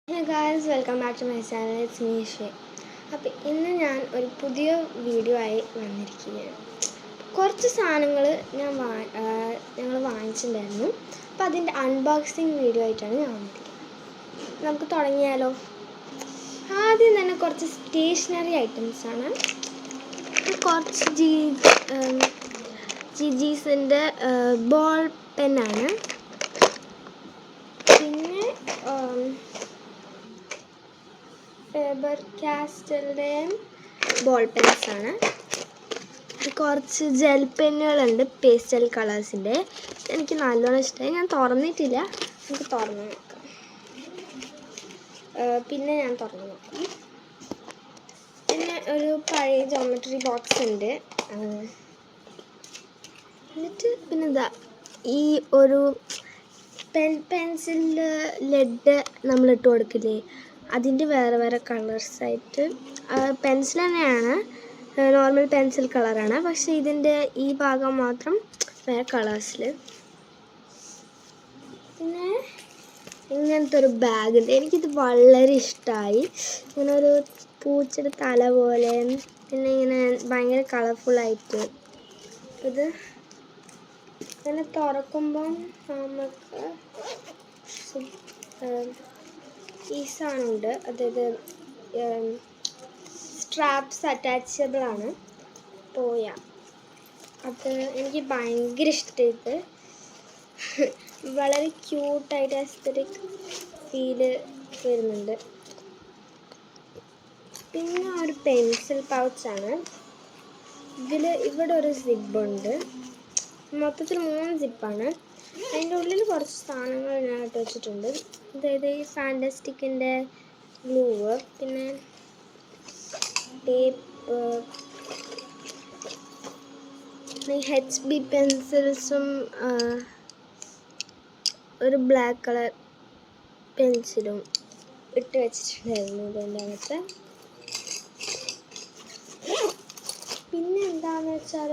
Hey guys, welcome back to my channel. It's me Shay. അപ്പോൾ ഇന്ന് ഞാൻ ഒരു പുതിയ വീഡിയോ ആയി വന്നിരിക്കുകയാണ്. കുറച്ച് സാധനങ്ങൾ ഞങ്ങൾ വാങ്ങിച്ചിട്ടുണ്ടായിരുന്നു. അപ്പോൾ അതിൻ്റെ അൺബോക്സിങ് വീഡിയോ ആയിട്ടാണ് ഞാൻ വന്നിരിക്കുന്നത്. നമുക്ക് തുടങ്ങിയാലോ? ആദ്യം തന്നെ കുറച്ച് സ്റ്റേഷനറി ഐറ്റംസാണ്. കുറച്ച് ജിജീസിൻ്റെ ബോൾ പെന്നാണ്. പിന്നെ ഫേബർ കാസ്റ്റലിൻ്റെ ബോൾ പെൻസാണ്. കുറച്ച് ജെൽ പെന്നുകളുണ്ട്, പേസ്റ്റൽ കളേഴ്സിൻ്റെ. എനിക്ക് നല്ലോണം ഇഷ്ടമായി. ഞാൻ തുറന്നിട്ടില്ല, നമുക്ക് തുറന്ന് നോക്കാം. പിന്നെ ഒരു പഴയ ജോമെട്രി ബോക്സ് ഉണ്ട്. എന്നിട്ട് പിന്നെ ഈ ഒരു പെൻസിലിൽ ലെഡ് നമ്മളിട്ട് കൊടുക്കില്ലേ, അതിൻ്റെ വേറെ കളേഴ്സായിട്ട്. പെൻസിൽ തന്നെയാണ്, നോർമൽ പെൻസിൽ കളറാണ്, പക്ഷേ ഇതിൻ്റെ ഈ ഭാഗം മാത്രം വേറെ കളേഴ്സിൽ. പിന്നെ ഇങ്ങനത്തെ ഒരു ബാഗുണ്ട്. എനിക്കിത് വളരെ ഇഷ്ടമായി. ഇങ്ങനെ ഒരു പൂച്ചയുടെ തല പോലെ, പിന്നെ ഇങ്ങനെ ഭയങ്കര കളർഫുള്ളായിട്ട്. ഇത് ഇങ്ങനെ തുറക്കുമ്പം നമുക്ക് ഈ സാധനമുണ്ട്, അതായത് സ്ട്രാപ്സ് അറ്റാച്ചബിളാണ്. അത് എനിക്ക് ഭയങ്കര ഇഷ്ടമായിട്ട്, വളരെ ക്യൂട്ടായിട്ട് എസ്തറ്റിക് ഫീല് വരുന്നുണ്ട്. പിന്നെ ഒരു പെൻസിൽ പൗച്ചാണ്. ഇവിടെ ഒരു സിബുണ്ട്. മൊത്തത്തിൽ 3 സിപ്പാണ്. അതിൻ്റെ ഉള്ളിൽ കുറച്ച് സാധനങ്ങൾ ഞാൻ ഇട്ട് വെച്ചിട്ടുണ്ട്. അതായത് ഈ ഫാൻറ്റാസ്റ്റിക്കിൻ്റെ ഗ്ലൂവ്, പിന്നെ ടേപ്പ്, HB പെൻസിൽസും ഒരു ബ്ലാക്ക് കളർ പെൻസിലും ഇട്ട് വെച്ചിട്ടുണ്ടായിരുന്നു ഇതിൻ്റെ അകത്ത്. പിന്നെ എന്താണെന്ന് വെച്ചാൽ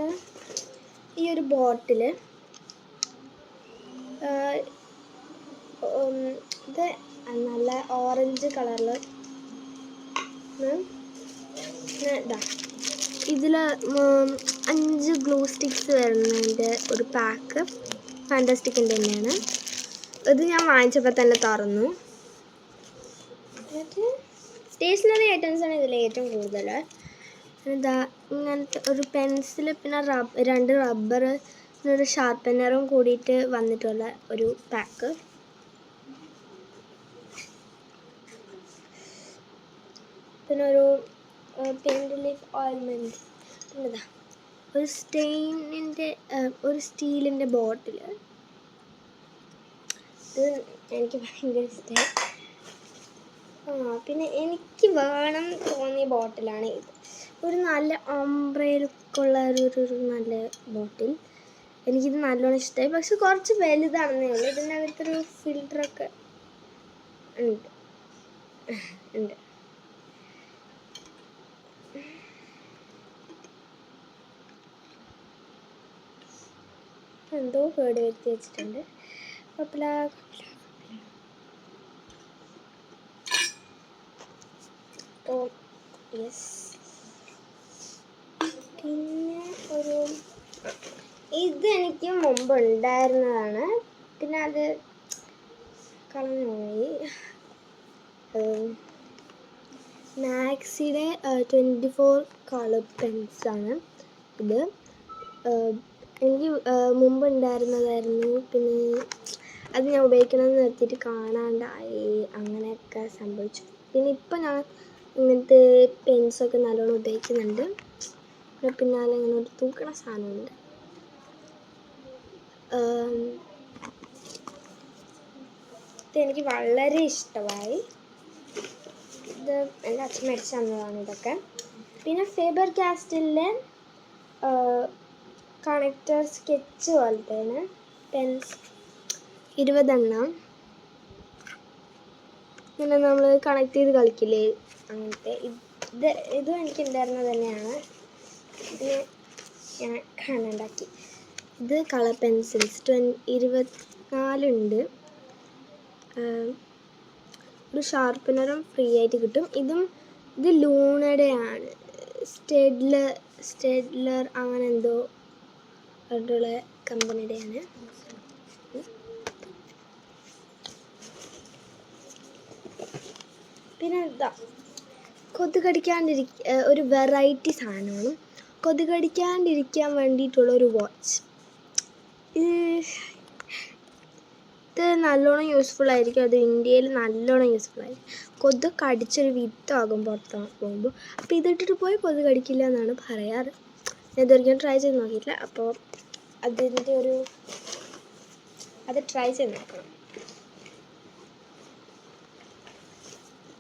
ഈ ഒരു ബോട്ടിൽ, ഇത് നല്ല ഓറഞ്ച് കളറിൽ ഇതിൽ 5 ഗ്ലൂ സ്റ്റിക്സ് വരുന്നതിൻ്റെ ഒരു പാക്ക് ഫാൻറ്റാസ്റ്റിക്കിൻ്റെ തന്നെയാണ്. ഇത് ഞാൻ വാങ്ങിച്ചപ്പോൾ തന്നെ തുറന്നു. എന്നിട്ട് സ്റ്റേഷനറി ഐറ്റംസാണ് ഇതിൽ ഏറ്റവും കൂടുതൽ. ഇങ്ങനത്തെ ഒരു പെൻസിൽ, പിന്നെ 2 റബ്ബർ, പിന്നെ ഒരു ഷാർപ്പനറും കൂടിയിട്ട് വന്നിട്ടുള്ള ഒരു പാക്ക്. പിന്നെ ഒരു പെയിൻറ് ലിപ് ഓയിൽമെൻറ്റ്. പിന്നെ ഒരു ഒരു സ്റ്റീലിൻ്റെ ബോട്ടിൽ. ഇത് എനിക്ക് ഭയങ്കര ഇഷ്ടമായി. പിന്നെ എനിക്ക് വേണം തോന്നിയ ബോട്ടിലാണ് ഇത്. ഒരു നല്ല ഓംബ്രയിലൊക്കെയുള്ള ഒരു നല്ല ബോട്ടിൽ. എനിക്കിത് നല്ലോണം ഇഷ്ടമായി, പക്ഷെ കുറച്ച് വലുതാണെന്നേ ഉള്ളൂ. ഇതിൻ്റെ അകത്തൊരു ഫിൽറ്ററൊക്കെ ഉണ്ട്. എന്തോ കേട് വരുത്തി വെച്ചിട്ടുണ്ട്. പിന്നെ ഇതെനിക്ക് മുമ്പ് ഉണ്ടായിരുന്നതാണ്, പിന്നെ അത് കളഞ്ഞുപോയി. മാക്സിയുടെ 24 കളർ പെൻസാണ് ഇത്. എനിക്ക് മുമ്പ് ഉണ്ടായിരുന്നതായിരുന്നു, പിന്നെ അത് ഞാൻ ഉപയോഗിക്കണമെന്ന് നിർത്തിയിട്ട് കാണാണ്ടായി, അങ്ങനെയൊക്കെ സംഭവിച്ചു. പിന്നെ ഇപ്പം ഞാൻ ഇങ്ങനത്തെ പെൻസൊക്കെ നല്ലോണം ഉപയോഗിക്കുന്നുണ്ട്. പിന്നെ ഇങ്ങനെ ഒരു തൂക്കണ സാധനമുണ്ട്. ഇതെനിക്ക് വളരെ ഇഷ്ടമായി. ഇത് എൻ്റെ അച്ഛൻ മേടിച്ച് തന്നതാണ് ഇതൊക്കെ. പിന്നെ ഫേബർ കാസ്റ്റലിലെ കണക്റ്റർ സ്കെച്ച് പോലത്തേന് പെൻസ് 20 എണ്ണം. ഇങ്ങനെ നമ്മൾ കണക്ട് ചെയ്ത് കളിക്കില്ലേ, അങ്ങനത്തെ. ഇതും എനിക്ക് ഉണ്ടായിരുന്നത് തന്നെയാണ്. പിന്നെ ഞാൻ കാണുണ്ടാക്കി. ഇത് കളർ പെൻസിൽസ് 24 ഉണ്ട്. ഒരു ഷാർപ്പനറും ഫ്രീ ആയിട്ട് കിട്ടും. ഇത് ലൂണയുടെയാണ്, സ്റ്റെഡ്ലർ അങ്ങനെ എന്തോ ആയിട്ടുള്ള കമ്പനിയുടെയാണ്. പിന്നെ ഇതാ ഒരു വെറൈറ്റി സാധനമാണ്, കൊതുകടിക്കാണ്ടിരിക്കാൻ വേണ്ടിയിട്ടുള്ള ഒരു വാച്ച്. ഇത് നല്ലോണം യൂസ്ഫുൾ ആയിരിക്കും. അത് ഇന്ത്യയിൽ നല്ലോണം യൂസ്ഫുൾ ആയിരിക്കും. കൊതുക് കടിച്ചൊരു വിത്താകും പുറത്ത് പോകുമ്പോൾ. അപ്പോൾ ഇതിട്ടിട്ട് പോയി കൊതുക് കടിക്കില്ല എന്നാണ് പറയാറ്. ഞാൻ ഇതൊരിക്കലും ട്രൈ ചെയ്ത് നോക്കിയിട്ടില്ല. അപ്പോൾ അത് ട്രൈ ചെയ്ത് നോക്കണം.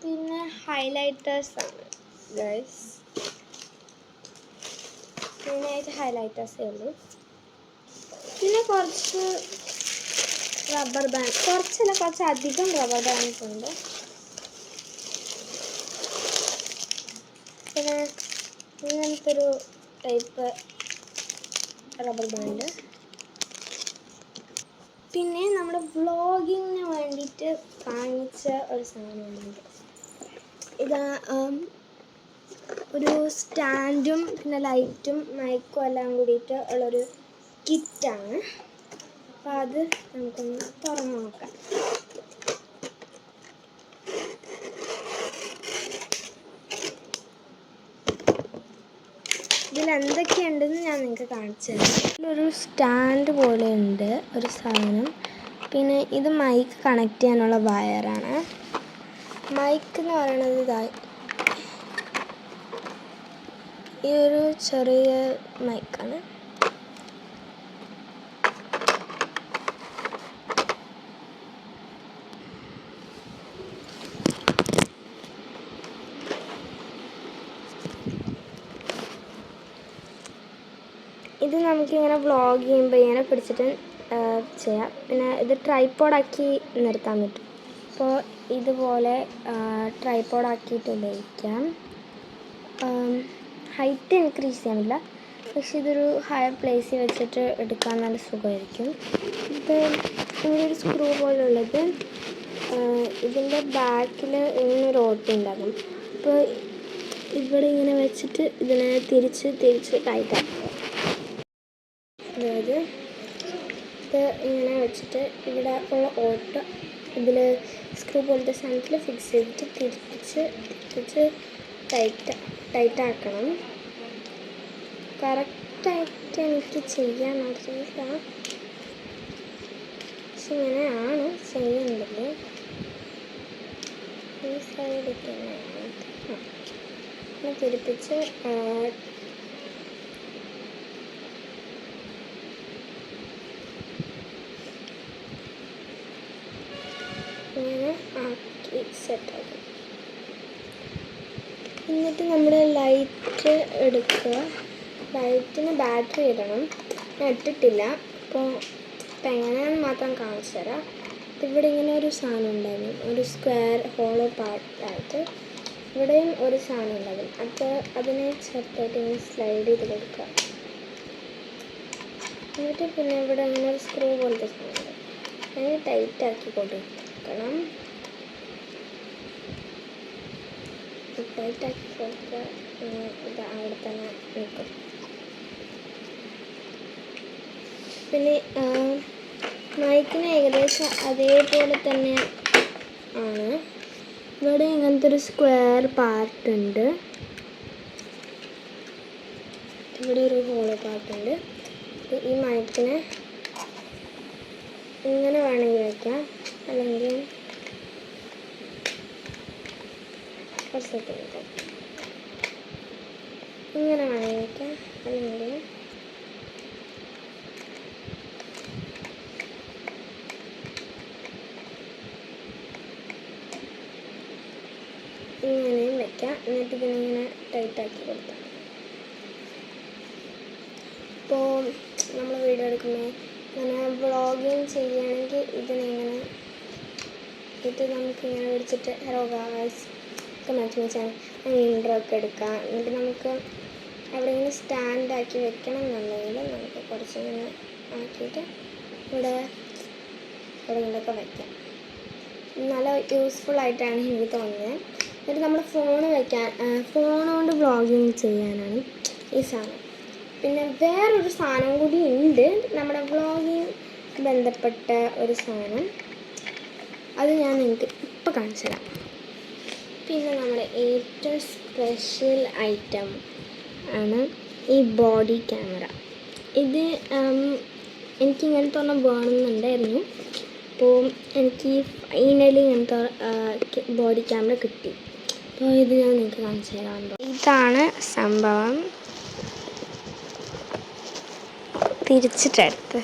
പിന്നെ ഹൈലൈറ്റേഴ്സാണ് ഗൈസ്. മെയിനായിട്ട് ഹൈലൈറ്റേഴ്സേ ഉള്ളൂ. പിന്നെ കുറച്ച് റബ്ബർ ബാൻഡ്, കുറച്ചധികം റബ്ബർ ബാൻഡ്സ് ഉണ്ട്. പിന്നെ ഇങ്ങനത്തെ ഒരു ടൈപ്പ് റബ്ബർ ബാൻഡ്. പിന്നെ നമ്മുടെ വ്ളോഗിങ്ങിന് വേണ്ടിയിട്ട് വാങ്ങിച്ച ഒരു സാധനമുണ്ട്. ഇതാ ഒരു സ്റ്റാൻഡും പിന്നെ ലൈറ്റും മൈക്കും എല്ലാം കൂടിയിട്ട് ഉള്ളൊരു കിറ്റാണ്. അപ്പോൾ അത് നമുക്കൊന്ന് തുറന്ന് നോക്കാം. ഇതിലെന്തൊക്കെയുണ്ടെന്ന് ഞാൻ നിങ്ങൾക്ക് കാണിച്ചു തരാം. ഇതിലൊരു സ്റ്റാൻഡ് പോലെ ഉണ്ട് ഒരു സാധനം. പിന്നെ ഇത് മൈക്ക് കണക്ട് ചെയ്യാനുള്ള വയറാണ്. മൈക്ക് എന്ന് പറയുന്നത് ഇതായി ഈ ഒരു ചെറിയ മൈക്കാണ്. ഇത് നമുക്കിങ്ങനെ വ്ളോഗ് ചെയ്യുമ്പോൾ ഇങ്ങനെ പിടിച്ചിട്ട് ചെയ്യാം. പിന്നെ ഇത് ട്രൈപോഡാക്കി നിർത്താൻ പറ്റും. അപ്പോൾ ഇതുപോലെ ട്രൈപോഡാക്കിയിട്ട് ഉപയോഗിക്കാം. ഹൈറ്റ് ഇൻക്രീസ് ചെയ്യാൻ പറ്റില്ല, പക്ഷെ ഇതൊരു ഹയർ പ്ലേസിൽ വെച്ചിട്ട് എടുക്കാൻ നല്ല സുഖമായിരിക്കും. ഇത് ഇവിടെ ഒരു സ്ക്രൂ പോലുള്ളത്, ഇതിൻ്റെ ബാക്കിൽ ഇങ്ങനൊരു ഓട്ട ഉണ്ടാകും. അപ്പോൾ ഇവിടെ ഇങ്ങനെ വെച്ചിട്ട് ഇതിനെ തിരിച്ച് ടൈറ്റാക്കും. അതായത് ഇത് ഇങ്ങനെ വെച്ചിട്ട് ഇവിടെ ഉള്ള ഓട്ട ഇതിൽ സ്ക്രൂ പോലത്തെ സാധനത്തിൽ ഫിക്സ് ചെയ്തിട്ട് തിരിച്ച് ടൈറ്റാക്കണം. കറക്റ്റായിട്ട് എനിക്ക് ചെയ്യാൻ അറിയില്ല, പക്ഷെ ഇങ്ങനെയാണ് ചെയ്യേണ്ടത്. ഈ സൈഡിൽ തന്നെയാണ് തിരിപ്പിച്ച് ഇങ്ങനെ ആക്കി സെറ്റാക്കും. എന്നിട്ട് നമ്മൾ ലൈറ്റ് എടുക്കുക. ലൈറ്റിന് ബാറ്ററി ഇടണം. ഞാൻ ഇട്ടിട്ടില്ല, അപ്പോൾ എങ്ങനെയാണെന്ന് മാത്രം കാണിച്ചു തരാം. ഇവിടെ ഇങ്ങനെ ഒരു സാധനം ഉണ്ടാകും, ഒരു സ്ക്വയർ ഹോളോ പാർട്ടായിട്ട്. ഇവിടെയും ഒരു സാധനം ഉണ്ടാകും. അതിനെ ചെറുതായിട്ട് ഇങ്ങനെ സ്ലൈഡ് ചെയ്ത് കൊടുക്കുക. എന്നിട്ട് പിന്നെ ഇവിടെ ഇങ്ങനെ ഒരു സ്ക്രൂ പോലത്തെ സാധനം അതിന് ടൈറ്റാക്കി കൊടുക്കണം. ടൈറ്റാക്കി കൊടുക്കുക. ഇത് അവിടെ തന്നെ നിൽക്കും. പിന്നെ മൈക്കിന് ഏകദേശം അതേപോലെ തന്നെ ആണ്. ഇവിടെ ഇങ്ങനത്തെ ഒരു സ്ക്വയർ പാർട്ടുണ്ട്, ഇവിടെ ഒരു ഹോളോ പാർട്ടുണ്ട്. ഈ മൈക്കിനെ ഇങ്ങനെ വേണമെങ്കിൽ വയ്ക്കാം, അല്ലെങ്കിൽ ഇങ്ങനെ വേണമെങ്കിൽ വയ്ക്കാം, അല്ലെങ്കിൽ ഇങ്ങനെയും വയ്ക്കാം. എന്നിട്ട് ഇതിനിങ്ങനെ ടൈറ്റാക്കി കൊടുക്കാം. ഇപ്പോൾ നമ്മൾ വീഡിയോ എടുക്കുമ്പോൾ ഇങ്ങനെ വ്ളോഗിങ് ചെയ്യുകയാണെങ്കിൽ ഇതിനിങ്ങനെ ഇത് നമുക്കിങ്ങനെ പിടിച്ചിട്ട് ഹലോ ഗായ്സ് ഒക്കെ മനസ്സിലാക്കാൻ ഇൻട്രോ ഒക്കെ എടുക്കാം. എന്നിട്ട് നമുക്ക് എവിടെയെങ്കിലും സ്റ്റാൻഡാക്കി വെക്കണം എന്നുണ്ടെങ്കിൽ നമുക്ക് കുറച്ചിങ്ങനെ ആക്കിയിട്ട് ഇവിടെ എവിടെയെങ്കിലുമൊക്കെ വയ്ക്കാം. നല്ല യൂസ്ഫുൾ ആയിട്ടാണ് എനിക്ക് തോന്നുന്നത്. എന്നിട്ട് നമ്മൾ ഫോൺ കൊണ്ട് വ്ളോഗിങ് ചെയ്യാനാണ് ഈ സാധനം. പിന്നെ വേറൊരു സാധനം കൂടി ഉണ്ട്, നമ്മുടെ വ്ളോഗിങ് ബന്ധപ്പെട്ട ഒരു സാധനം. അത് ഞാൻ നിങ്ങൾക്ക് ഇപ്പോൾ കാണിച്ചു തരാം. പിന്നെ നമ്മുടെ ഏറ്റവും സ്പെഷ്യൽ ഐറ്റം ആണ് ഈ ബോഡി ക്യാമറ. ഇത് എനിക്കിങ്ങനത്തെ ഒന്നും വേണമെന്നുണ്ടായിരുന്നു. അപ്പോൾ എനിക്ക് ഫൈനലി ഇങ്ങനത്തെ ബോഡി ക്യാമറ കിട്ടി. അപ്പോൾ ഇത് ഞാൻ നിങ്ങൾക്ക് കാണിച്ചു തരാറുണ്ട്. ഇതാണ് സംഭവം. തിരിച്ചിട്ടെടുത്ത്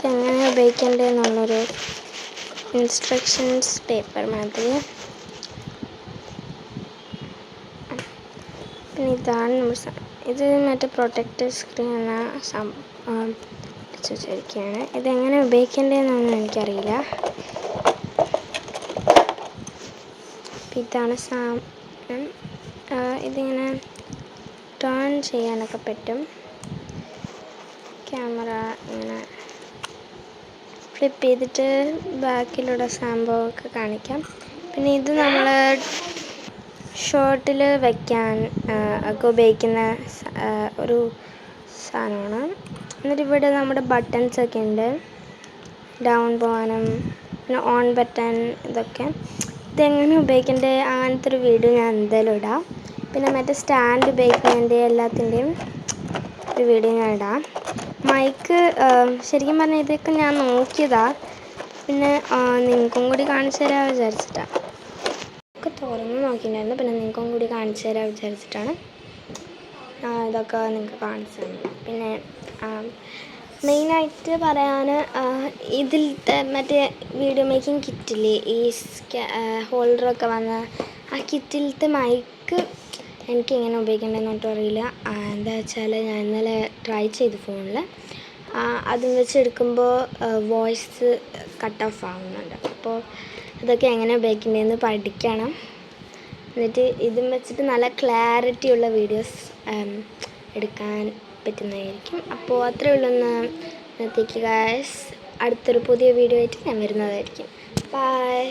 എങ്ങനെ ഉപയോഗിക്കേണ്ടതെന്നുള്ളൊരു ഇൻസ്ട്രക്ഷൻസ് പേപ്പർ മാതിരി. പിന്നെ ഇതാണ് ഇത് മറ്റേ പ്രൊട്ടക്റ്റീവ് സ്ക്രീൻ എന്ന വെച്ചിരിക്കുകയാണ്. ഇതെങ്ങനെ ഉപയോഗിക്കേണ്ടതെന്നൊന്നും എനിക്കറിയില്ല. ഇതാണ് സാധനം. ഇതിങ്ങനെ ടേൺ ചെയ്യാനൊക്കെ പറ്റും. ക്യാമറ ഇങ്ങനെ ഫ്ലിപ്പ് ചെയ്തിട്ട് ബാക്കിലുള്ള സംഭവമൊക്കെ കാണിക്കാം. പിന്നെ ഇത് നമ്മൾ ഷർട്ടിൽ വയ്ക്കാൻ ഒക്കെ ഉപയോഗിക്കുന്ന ഒരു സാധനമാണ്. എന്നിട്ട് ഇവിടെ നമ്മുടെ ബട്ടൺസൊക്കെ ഉണ്ട്, ഡൗൺ പോകാനും പിന്നെ ഓൺ ബട്ടൺ. ഇതെങ്ങനെ ഉപയോഗിക്കേണ്ടത് അങ്ങനത്തെ ഒരു വീഡിയോ ഞാൻ എന്തായാലും ഇടാം. പിന്നെ മറ്റേ സ്റ്റാൻഡ് ഉപയോഗിക്കുന്നതിൻ്റെ എല്ലാത്തിൻ്റെയും ഒരു വീഡിയോ ഞാൻ ഇടാം. മൈക്ക് ശരിക്കും പറഞ്ഞാൽ ഇതൊക്കെ ഞാൻ നോക്കിയതാണ്. പിന്നെ നിങ്ങൾക്കും കൂടി കാണിച്ചു തരാൻ വിചാരിച്ചിട്ടാണ്. ഒക്കെ തുറന്ന് നോക്കിയിട്ടുണ്ടായിരുന്നു. പിന്നെ നിങ്ങൾക്കും കൂടി കാണിച്ചു തരാൻ വിചാരിച്ചിട്ടാണ് ഇതൊക്കെ നിങ്ങൾക്ക് കാണിച്ചു തന്നത്. പിന്നെ മെയിനായിട്ട് പറയാൻ ഇതിലത്തെ മറ്റേ വീഡിയോ മേക്കിംഗ് കിറ്റില്ലേ, ഈ ഹോൾഡറൊക്കെ വന്ന ആ കിറ്റിലത്തെ മൈക്ക് എനിക്കെങ്ങനെ ഉപയോഗിക്കേണ്ടതെന്നൊട്ടും അറിയില്ല. എന്താ വെച്ചാൽ ഞാൻ ഇന്നലെ ട്രൈ ചെയ്തു ഫോണിൽ. അതും വെച്ചെടുക്കുമ്പോൾ വോയിസ് കട്ട് ഓഫ് ആവുന്നുണ്ട്. അപ്പോൾ ഇതൊക്കെ എങ്ങനെ ഉപയോഗിക്കേണ്ടതെന്ന് പഠിക്കണം. എന്നിട്ട് ഇതും വെച്ചിട്ട് നല്ല ക്ലാരിറ്റി ഉള്ള വീഡിയോസ് എടുക്കാൻ പറ്റുന്നതായിരിക്കും. അപ്പോൾ അത്രയേ ഉള്ളൂ. ഇന്നത്തേക്ക് ഗൈസ്. അടുത്തൊരു പുതിയ വീഡിയോ ആയിട്ട് ഞാൻ വരുന്നതായിരിക്കും. ബൈ.